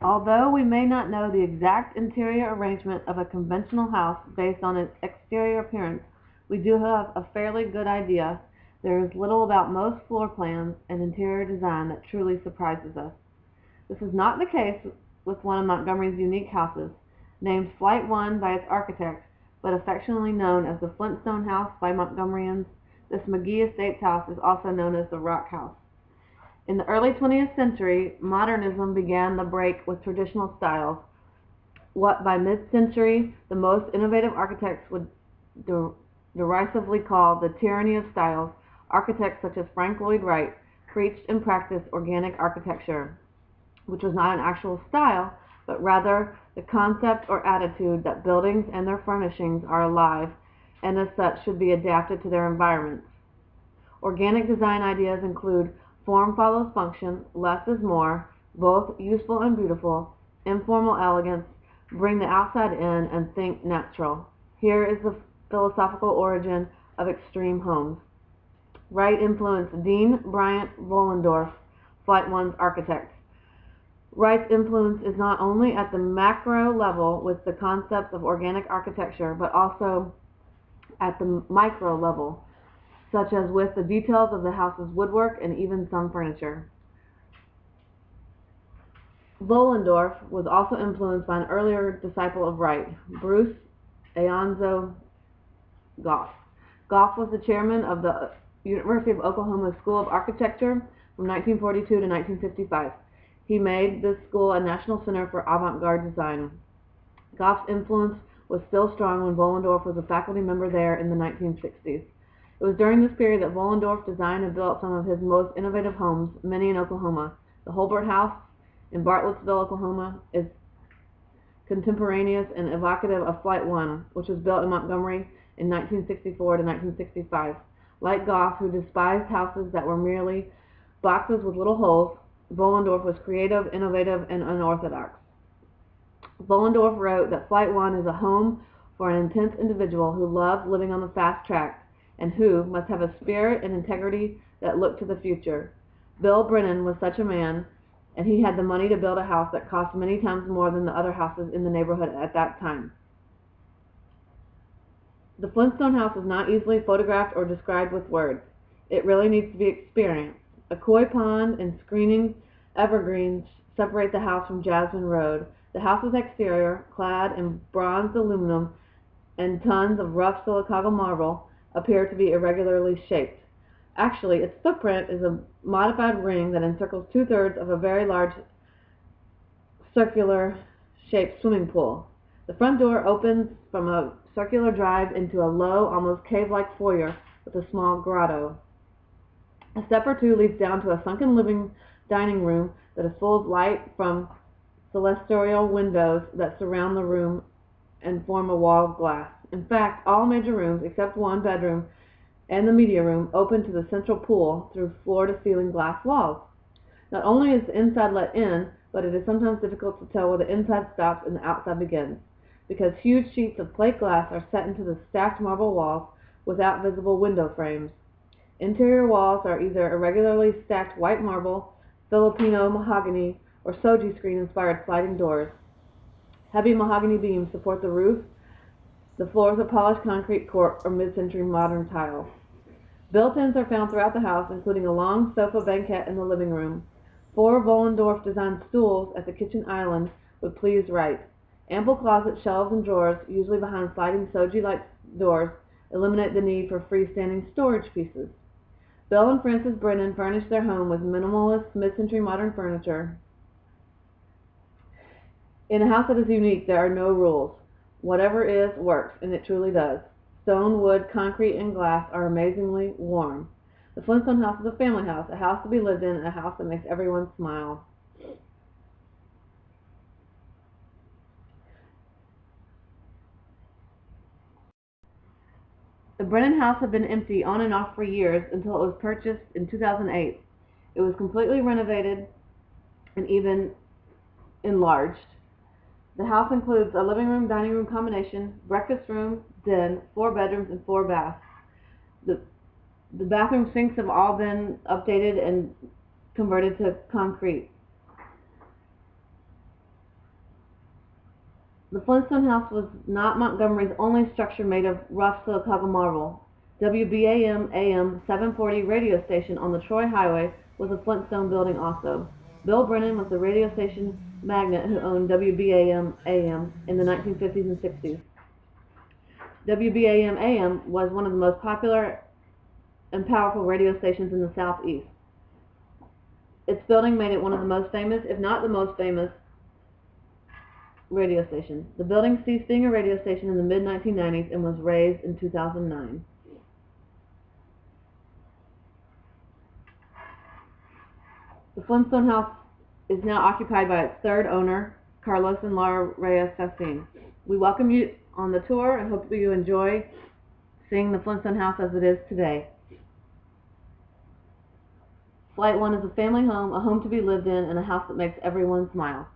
Although we may not know the exact interior arrangement of a conventional house based on its exterior appearance, we do have a fairly good idea. There is little about most floor plans and interior design that truly surprises us. This is not the case with one of Montgomery's unique houses, named Flight 1 by its architect, but affectionately known as the Flintstone House by Montgomeryans. This McGee Estates house is also known as the Rock House. In the early 20th century, modernism began the break with traditional styles. What by mid-century the most innovative architects would derisively call the tyranny of styles, architects such as Frank Lloyd Wright preached and practiced organic architecture, which was not an actual style, but rather the concept or attitude that buildings and their furnishings are alive and as such should be adapted to their environments. Organic design ideas include form follows function, less is more, both useful and beautiful, informal elegance, bring the outside in, and think natural. Here is the philosophical origin of extreme homes. Wright influenced Dean Bryant Wollendorf, Flight 1's architect. Wright's influence is not only at the macro level with the concepts of organic architecture, but also at the micro level, such as with the details of the house's woodwork and even some furniture. Wollendorf was also influenced by an earlier disciple of Wright, Bruce Alonzo Goff. Goff was the chairman of the University of Oklahoma School of Architecture from 1942 to 1955. He made this school a national center for avant-garde design. Goff's influence was still strong when Wollendorf was a faculty member there in the 1960s. It was during this period that Wollendorf designed and built some of his most innovative homes, many in Oklahoma. The Holbert House in Bartlettsville, Oklahoma, is contemporaneous and evocative of Flight 1, which was built in Montgomery in 1964 to 1965. Like Goff, who despised houses that were merely boxes with little holes, Wollendorf was creative, innovative, and unorthodox. Wollendorf wrote that Flight 1 is a home for an intense individual who loves living on the fast track and who must have a spirit and integrity that look to the future. Bill Brennan was such a man, and he had the money to build a house that cost many times more than the other houses in the neighborhood at that time. The Flintstone house is not easily photographed or described with words. It really needs to be experienced. A koi pond and screening evergreens separate the house from Jasmine Road. The house's exterior, clad in bronzed aluminum and tons of rough silicaga marble, appear to be irregularly shaped. Actually, its footprint is a modified ring that encircles two-thirds of a very large circular-shaped swimming pool. The front door opens from a circular drive into a low, almost cave-like foyer with a small grotto. A step or two leads down to a sunken dining room that is full of light from celestial windows that surround the room and form a wall of glass. In fact, all major rooms, except one bedroom and the media room, open to the central pool through floor-to-ceiling glass walls. Not only is the inside let in, but it is sometimes difficult to tell where the inside stops and the outside begins, because huge sheets of plate glass are set into the stacked marble walls without visible window frames. Interior walls are either irregularly stacked white marble, Filipino mahogany, or shoji screen-inspired sliding doors. Heavy mahogany beams support the roof. The floors are polished concrete cork or mid-century modern tile. Built-ins are found throughout the house, including a long sofa banquette in the living room. 4 Wollendorf-designed stools at the kitchen island would please Wright. Ample closet shelves and drawers, usually behind sliding shoji-like doors, eliminate the need for freestanding storage pieces. Bill and Frances Brennan furnished their home with minimalist mid-century modern furniture. In a house that is unique, there are no rules. Whatever is, works, and it truly does. Stone, wood, concrete, and glass are amazingly warm. The Flintstone house is a family house, a house to be lived in, and a house that makes everyone smile. The Brennan house had been empty on and off for years until it was purchased in 2008. It was completely renovated and even enlarged. The house includes a living room, dining room combination, breakfast room, den, 4 bedrooms, and 4 baths. The bathroom sinks have all been updated and converted to concrete. The Flintstone house was not Montgomery's only structure made of rough silica marble. WBAM AM 740 radio station on the Troy Highway was a Flintstone building also. Bill Brennan was the radio station magnate who owned WBAM AM in the 1950s and 60s. WBAM AM was one of the most popular and powerful radio stations in the Southeast. Its building made it one of the most famous, if not the most famous, radio station. The building ceased being a radio station in the mid-1990s and was razed in 2009. The Flintstone house is now occupied by its third owner, Carlos and Laura Reyes Sacin. We welcome you on the tour and hope that you enjoy seeing the Flintstone house as it is today. Flight 1 is a family home, a home to be lived in, and a house that makes everyone smile.